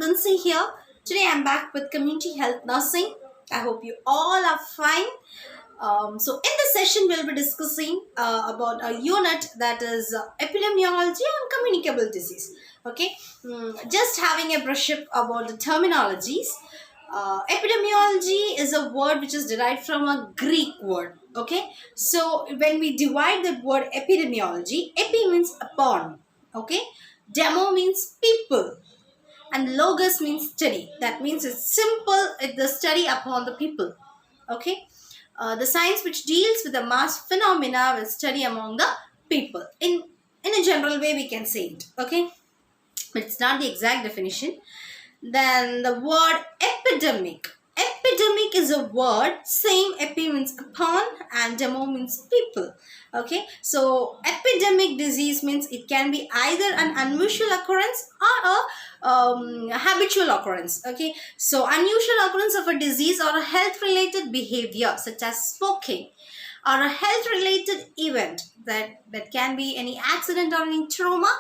Bincy here. Today I'm back with community health nursing. I hope you all are fine. So in this session we'll be discussing about a unit that is epidemiology and communicable disease. Okay, just having a brush up about the terminologies. Epidemiology is a word which is derived from a Greek word. Okay, so when we divide the word epidemiology, epi means upon. Okay, demo means people, and logos means study. That means it's simple, it's the study upon the people. Okay, the science which deals with the mass phenomena will study among the people. In a general way we can say it. Okay, but it's not the exact definition. Then the word epidemic. Epidemic is a word, same epi means upon and demo means people. Okay, so epidemic disease means it can be either an unusual occurrence or a habitual occurrence. Okay, so unusual occurrence of a disease or a health related behavior such as smoking, or a health related event that can be any accident or any trauma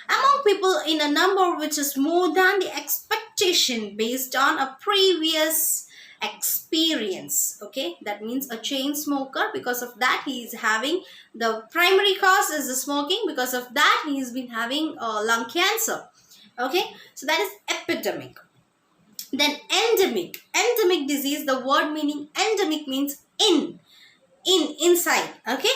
among people in a number which is more than the expectation based on a previous experience. Okay, that means a chain smoker, because of that he is having, the primary cause is the smoking, because of that he has been having lung cancer. Okay, so that is epidemic. Then endemic disease, the word meaning endemic means inside. Okay,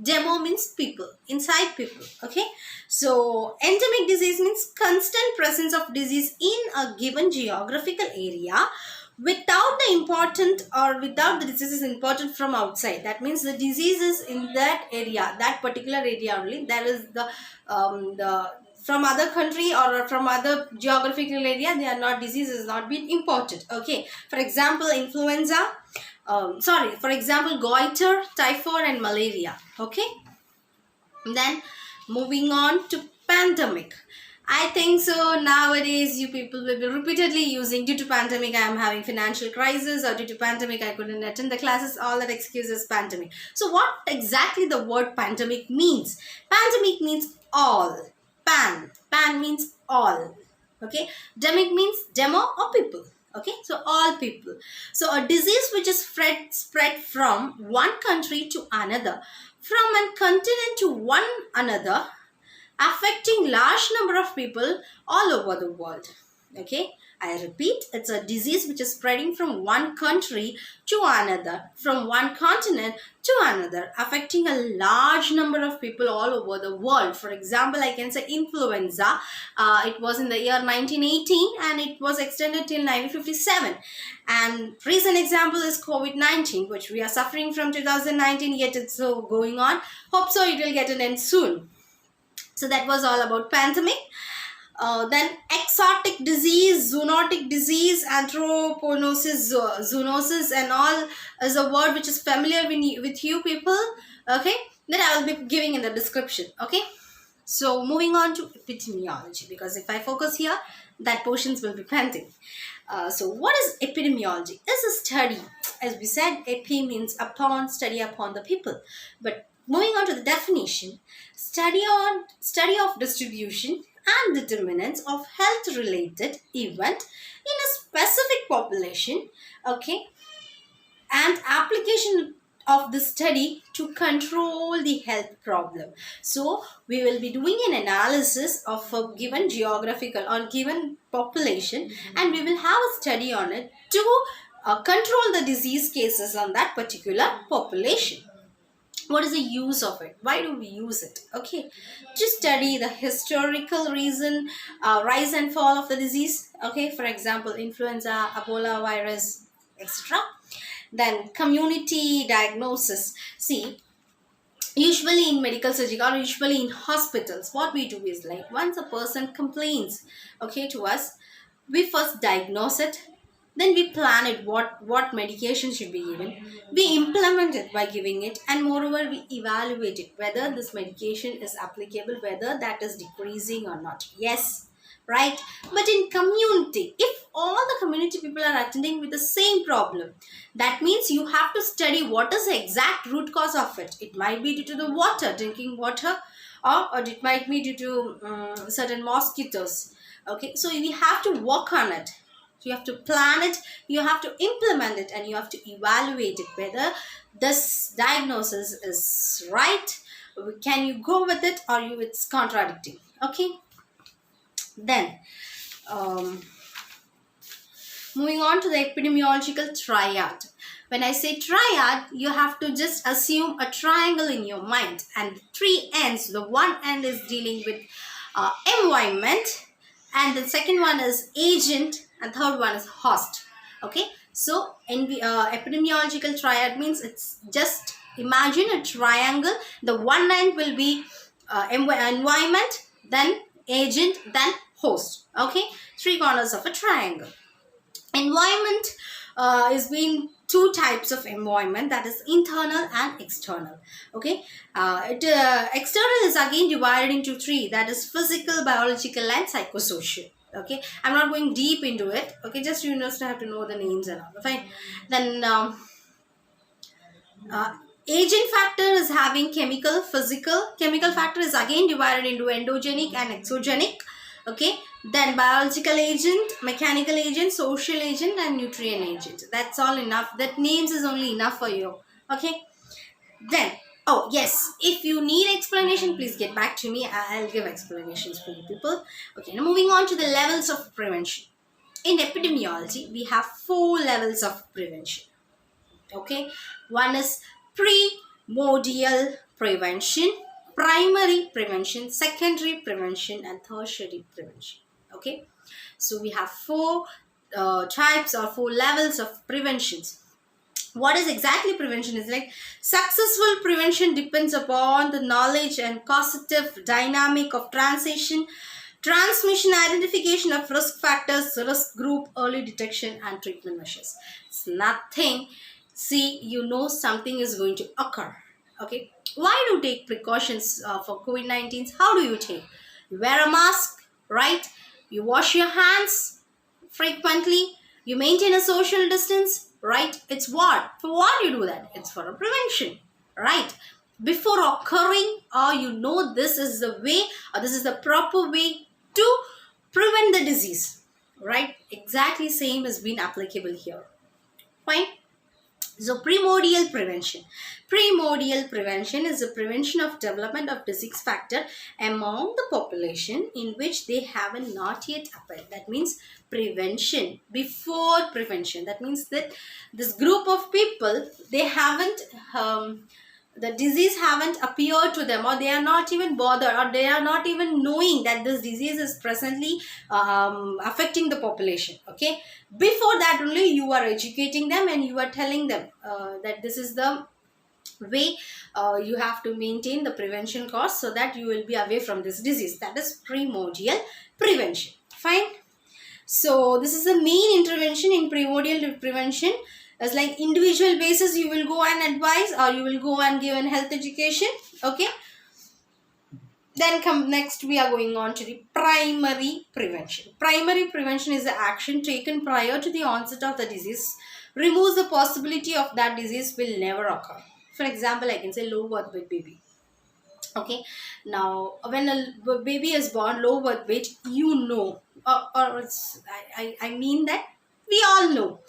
demo means people, inside people. Okay, so endemic disease means constant presence of disease in a given geographical area without the important, or without the disease is important from outside. That means the disease is in that area, that particular area only. That is the from other country or from other geographical area, they are not, disease is not being imported. Okay, for example influenza, for example goiter, typhoid and malaria. Okay, then moving on to pandemic. I think so nowadays you people will be repeatedly using, due to pandemic I am having financial crisis, or due to pandemic I couldn't attend the classes, all that excuses pandemic. So what exactly the word pandemic means? Pandemic means all. Pan means all. Okay, demic means demo or people. Okay, so all people. So a disease which is spread from one country to another, from one continent to one another, affecting large number of people all over the world. Okay, I repeat, it's a disease which is spreading from one country to another, from one continent to another, affecting a large number of people all over the world. For example, I can say influenza. It was in the year 1918 and it was extended till 1957. And recent example is COVID-19, which we are suffering from 2019, yet it's so going on. Hope so it will get an end soon. So that was all about pandemic. Then exotic disease, zoonotic disease, anthropognosis, zoonosis and all is a word which is familiar with you people. Okay, that I will be giving in the description. Okay, so moving on to epidemiology, because if I focus here, that portions will be pending. So what is epidemiology? It's a study, as we said, epi means upon, study upon the people. But moving on to the definition, study of distribution and determinants of health related event in a specific population. Okay, and application of the study to control the health problem. So we will be doing an analysis of a given geographical or given population, and we will have a study on it to control the disease cases on that particular population. What is the use of it? Why do we use it? Okay, to study the historical reason, rise and fall of the disease. Okay, for example influenza, Ebola virus, etc. Then community diagnosis. See, usually in medical surgical, or usually in hospitals, what we do is, like, once a person complains, okay, to us, we first diagnose it, then we plan it, what medication should be given, we implement it by giving it, and moreover we evaluate it, whether this medication is applicable, whether that is decreasing or not. Yes, right? But in community, if all the community people are attending with the same problem, that means you have to study what is the exact root cause of it. It might be due to the water, drinking water, or it might be due to certain mosquitoes, Okay, so we have to work on it. You have to plan it, you have to implement it, and you have to evaluate it whether this diagnosis is right. Can you go with it, or you it's contradicting? Okay, then um, moving on to the epidemiological triad. When I say triad, you have to just assume a triangle in your mind and three ends. The one end is dealing with environment, and the second one is agent, and third one is host. Okay, so epidemiological triad means it's just imagine a triangle. The one end will be environment, then agent, then host. Okay, three corners of a triangle. Environment is being two types of environment, that is internal and external. Okay, external is again divided into three, that is physical, biological, and psychosocial. Okay, I'm not going deep into it. Okay, just you just have to know the names and all. Fine. Then uh, agent factor is having chemical, physical. Chemical factor is again divided into endogenic and exogenic. Okay, then biological agent, mechanical agent, social agent, and nutrient agent. That's all enough. That names is only enough for you. Okay, then oh yes, if you need explanation, please get back to me. I'll give explanations for you people. Okay, now moving on to the levels of prevention. In epidemiology, we have 4 levels of prevention. Okay, one is primordial prevention, primary prevention, secondary prevention, and tertiary prevention. Okay, so we have 4 types or 4 levels of preventions. What is exactly prevention is like successful prevention depends upon the knowledge and causative dynamic of transmission, identification of risk factors, risk group, early detection, and treatment measures. It's nothing. See, you know something is going to occur. Okay, why do you take precautions for COVID-19? How do you take? You wear a mask, right? You wash your hands frequently. You maintain a social distance, right? It's what? For what you do that? It's for a prevention, right? Before occurring, or you know this is the way, or this is the proper way to prevent the disease, right? Exactly same has been applicable here. Fine. So primordial prevention. Primordial prevention is the prevention of development of disease factor among the population in which they have not yet appeared. That means prevention before prevention. That means that this group of people, they haven't the disease haven't appeared to them, or they are not even bothered, or they are not even knowing that this disease is presently affecting the population. Okay, before that only you are educating them and you are telling them that this is the way you have to maintain the prevention course so that you will be away from this disease. That is primordial prevention. Fine. So this is the main intervention in primordial prevention. As like individual basis, you will go and advise, or you will go and give an health education. Okay. Then come next, we are going on to the primary prevention. Primary prevention is the action taken prior to the onset of the disease, removes the possibility of that disease will never occur. For example, I can say low birth weight baby. Okay, now when a baby is born low birth weight, you know, or it's, I mean that we all know,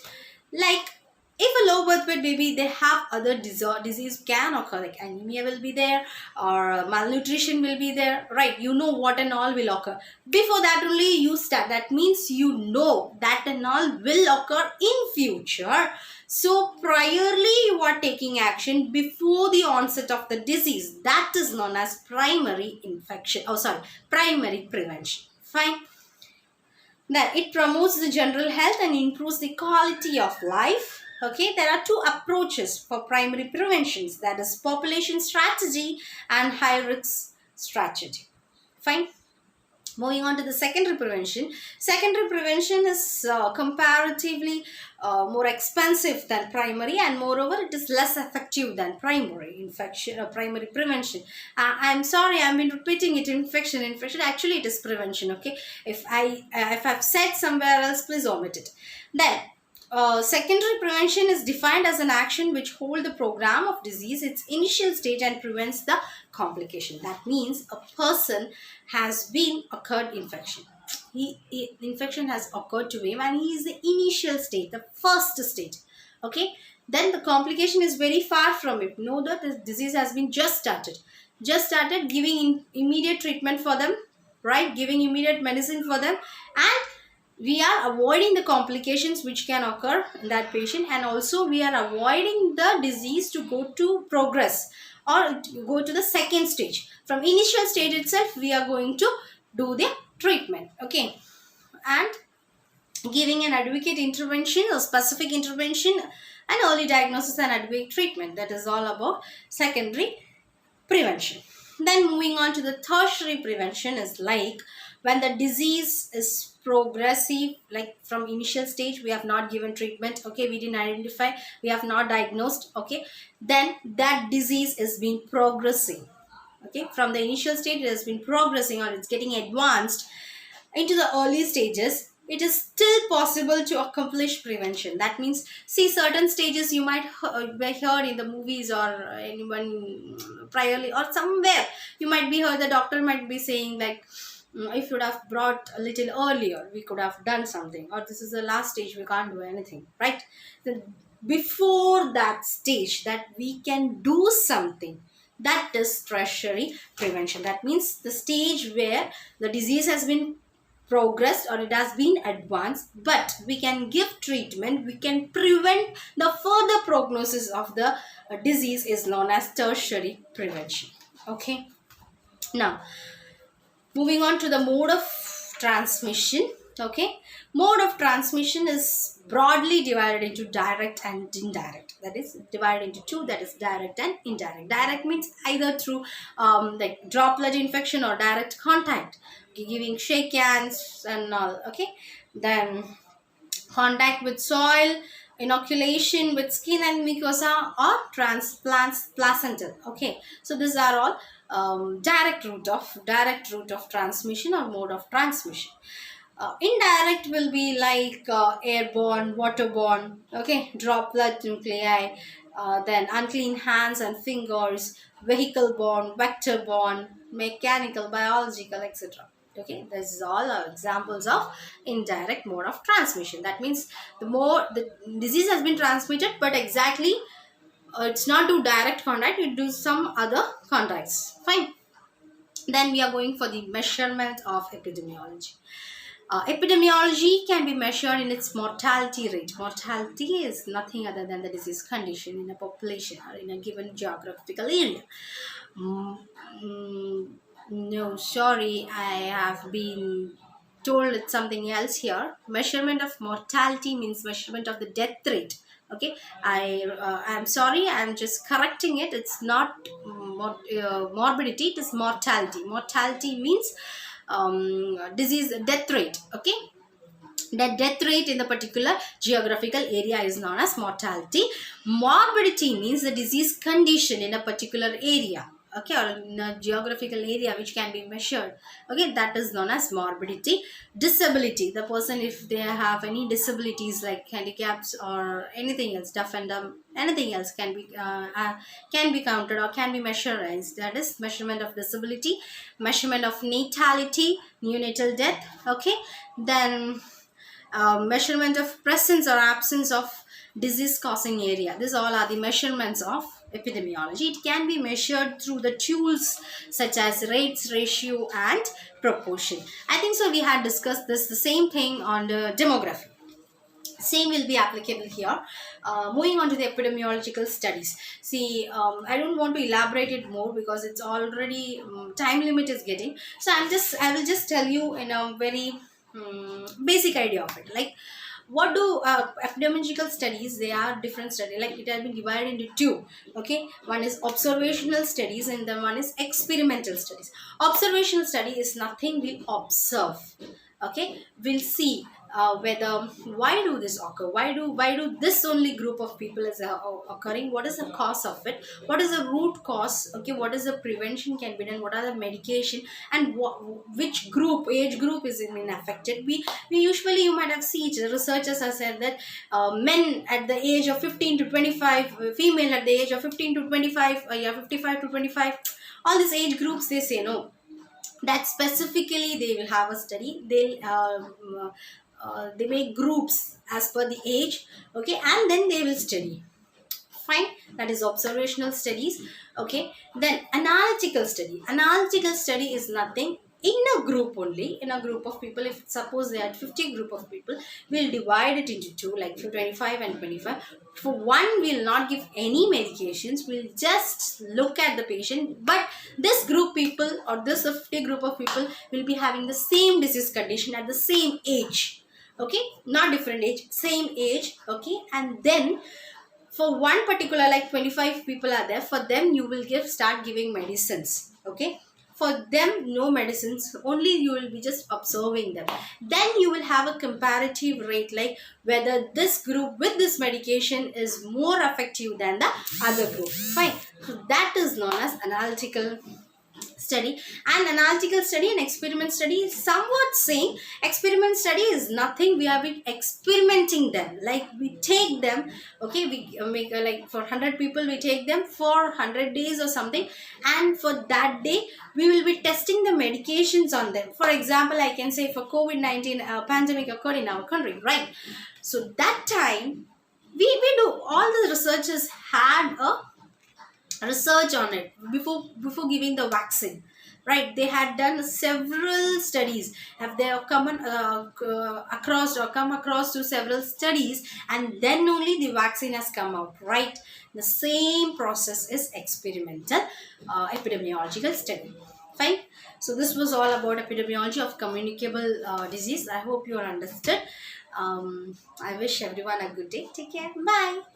like if a low birth weight baby, they have other disease can occur, like anemia will be there, or malnutrition will be there, right? You know what and all will occur. Before that only you start, that means you know that and all will occur in future. So priorly you are taking action before the onset of the disease. That is known as primary infection. Oh sorry, primary prevention. Fine. Then it promotes the general health and improves the quality of life. Okay, there are 2 approaches for primary preventions, that is population strategy and high risk strategy. Fine. Moving on to the secondary prevention. Secondary prevention is comparatively more expensive than primary, and moreover it is less effective than primary infection or primary prevention. I'm sorry, I've been repeating it. Infection, actually it is prevention. Okay, if I've said somewhere else, please omit it. Then secondary prevention is defined as an action which holds the program of disease its initial stage and prevents the complication. That means a person has been occurred infection. infection has occurred to him and he is the initial stage, the first stage. Okay, then the complication is very far from it. Know that this disease has been just started giving immediate treatment for them, right? Giving immediate medicine for them, and we are avoiding the complications which can occur in that patient, and also we are avoiding the disease to go to progress or to go to the second stage. From initial stage itself we are going to do the treatment. Okay, and giving an adequate intervention or specific intervention and early diagnosis and adequate treatment. That is all about secondary prevention. Then moving on to the tertiary prevention is like when the disease is progressive, like from initial stage we have not given treatment, okay, we didn't identify, we have not diagnosed, okay, then that disease is been progressing. Okay, from the initial stage it has been progressing or it's getting advanced into the early stages, it is still possible to accomplish prevention. That means, see, certain stages you might be heard in the movies or anyone priorly or somewhere you might be heard, the doctor might be saying like, if you would have brought a little earlier we could have done something, or this is the last stage, we can't do anything, right? Then before that stage that we can do something, that is tertiary prevention. That means the stage where the disease has been progressed or it has been advanced, but we can give treatment, we can prevent the further prognosis of the disease, is known as tertiary prevention. Okay, now moving on to the mode of transmission. Okay, mode of transmission is broadly divided into direct and indirect. That is divided into two, that is direct and indirect. Direct means either through like droplet infection or direct contact, giving shake hands and all. Okay, then contact with soil, inoculation with skin and mucosa, or transplants placental. Okay, so these are all direct route of transmission or mode of transmission. Indirect will be like airborne, waterborne, okay, droplet nuclei, then unclean hands and fingers, vehicle borne, vector borne, mechanical, biological, etc. Okay, this is all examples of indirect mode of transmission. That means the more the disease has been transmitted, but exactly it's not do direct contact, it do some other contacts. Fine. Then we are going for the measurement of epidemiology. Epidemiology can be measured in its mortality rate. Mortality is nothing other than the disease condition in a population or in a given geographical area. No, sorry, I have been told it's something else here. Measurement of mortality means measurement of the death rate. Okay, I'm sorry, I'm just correcting it. It's not morbidity, it is mortality. Mortality means disease death rate. Okay, the death rate in the particular geographical area is known as mortality. Morbidity means the disease condition in a particular area, okay, or in a geographical area which can be measured. Okay, that is known as morbidity. Disability, the person, if they have any disabilities like handicaps or anything else, deaf and dumb, anything else can be counted or can be measured. That is measurement of disability. Measurement of natality, neonatal death. Okay, then measurement of presence or absence of disease causing area. These all are the measurements of epidemiology. It can be measured through the tools such as rates, ratio and proportion. I think so we had discussed this, the same thing on the demography. Same will be applicable here. Moving on to the epidemiological studies. See, I don't want to elaborate it more because it's already time limit is getting. So I will just tell you in a very basic idea of it. Like, what do epidemiological studies? They are different studies. Like, it has been divided into two. Okay, one is observational studies and then one is experimental studies. Observational study is nothing we observe. Okay, we'll see whether why do this occur, why do this only group of people is occurring, what is the cause of it, what is the root cause, okay, what is the prevention can be done, what are the medication, and which group, age group is being affected. We usually, you might have seen, researchers have said that men at the age of 15 to 25, female at the age of 15 to 25, 55 to 25, all these age groups, they say no, that specifically they will have a study. They make groups as per the age, okay, and then they will study. Fine, that is observational studies. Okay, then analytical study is nothing. In a group, only in a group of people, if suppose they had 50 group of people, we'll divide it into two, like for 25 and 25. For one, we'll not give any medications, we'll just look at the patient, but this group people or this 50 group of people will be having the same disease condition at the same age. Okay, not different age, same age. Okay, and then for one particular, like 25 people are there, for them you will start giving medicines. Okay, for them no medicines, only you will be just observing them. Then you will have a comparative rate, like whether this group with this medication is more effective than the other group. Fine, so that is known as analytical study. And analytical study and experiment study is somewhat same. Experiment study is nothing, we have been experimenting them, like we take them. Okay, we make like for 100 people we take them for 100 days or something, and for that day we will be testing the medications on them. For example, I can say for COVID-19 pandemic occurred in our country, right? So that time we do, all the researchers had a research on it before giving the vaccine, right? They had done several studies, have they have come across or come across to several studies, and then only the vaccine has come out, right? The same process is experimental epidemiological study. Fine, so this was all about epidemiology of communicable disease. I hope you all understood. I wish everyone a good day. Take care, bye.